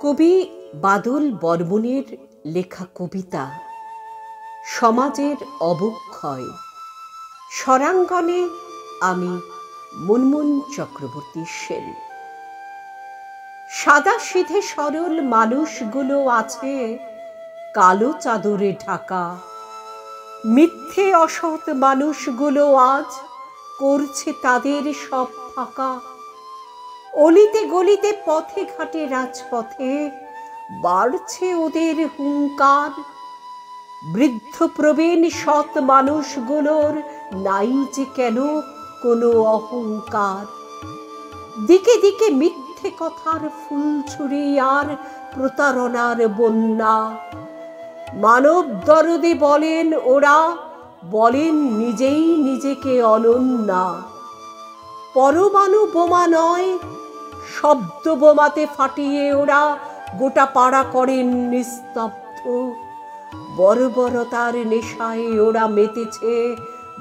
কবি বাদল বর্মণের লেখা কবিতা সমাজের অবক্ষয়। স্বরাঙ্গনে আমি মুনমুন চক্রবর্তী সেন। সাদা সিধে সরল মানুষগুলো আছে কালো চাদরে ঢাকা। মিথ্যে অসৎ মানুষগুলো আজ করছে তাদের সব ফাঁকা। অলিতে গলিতে পথে ঘাটে রাজপথে বাড়ছে ওদের হুঙ্কার। বৃদ্ধ প্রবীণ সৎ মানুষগুলোর নাই যে কেন কোনো অহংকার। দিকে দিকে মিথ্যে কথার ফুলঝুরি আর প্রতারণার বন্যা। মানব দরদে বলেন ওরা, বলেন নিজেই নিজেকে অনন্যা। পরমাণু বোমা নয়, শব্দ বোমাতে ফাটিয়ে ওরা গোটা পাড়া করেন নিস্তব্ধ। বর্বরতার নেশায় ওরা মেতেছে,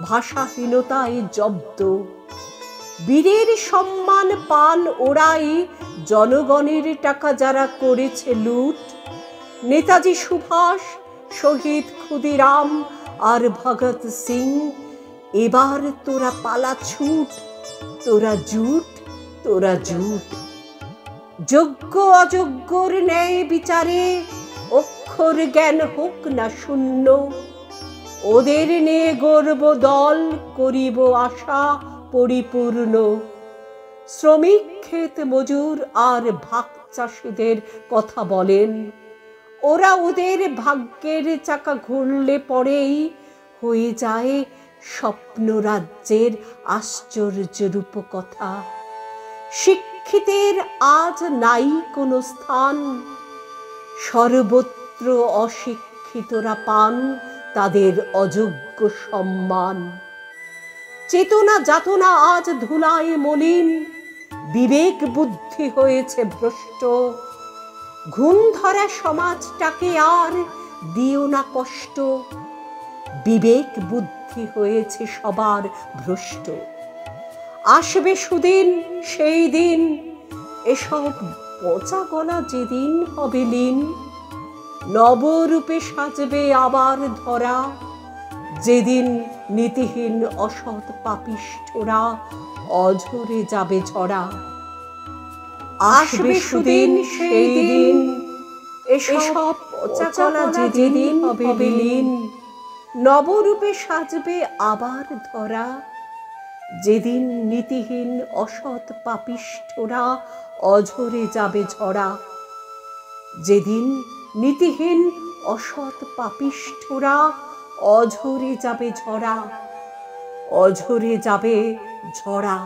ভাষাহীনতায় জব্দ। বীরের সম্মান পান ওরাই জনগণের টাকা যারা করেছে লুট। নেতাজি সুভাষ, শহীদ ক্ষুদিরাম আর ভগৎ সিং, এবার তোরা পালা ছুট, তোরা জুট, তোরা জুট। যোগ্য অযোগ্যর ন্যায় বিচারে অক্ষর জ্ঞান হোক না শূন্য। ওদের নিয়ে গর্ব দল করিব আশা পরিপূর্ণ। শ্রমিক ক্ষেত মজুর আর ভাগ চাষীদের কথা বলেন, ওরা ওদের ভাগ্যের চাকা ঘুরলে পরেই হয়ে যায় স্বপ্ন রাজ্যের আশ্চর্য রূপকথা। শিক্ষিতের আজ নাই কোনো স্থান, সর্বত্র অশিক্ষিতরা পান তাদের অযোগ্য সম্মান। চেতনা যাতনা আজ ধুলায় মলিন, বিবেক বুদ্ধি হয়েছে ভ্রষ্ট। ঘুম ধরা সমাজটাকে আর দিও না কষ্ট, বিবেক বুদ্ধি হয়েছে সবার ভ্রষ্ট। আসবে সুদিন, সেই দিন, এসব পচা গলা যেদিন হবে লীন। নবরূপে সাজবে আবার ধরা, যেদিন নীতিহীন অসৎ পাপিষ্ঠরা অঝরে যাবে ঝরা। আসবে সুদিন, সেই দিন, এসব পচা গলা যেদিন হবে লীন। নবরূপে সাজবে আবার ধরা, যেদিন নীতিহীন অসৎ পাপিষ্ঠরা অঝরে যাবে ঝরা। যেদিন নীতিহীন অসৎ পাপিষ্ঠরা অঝরে যাবে ঝরা, অঝরে যাবে ঝরা।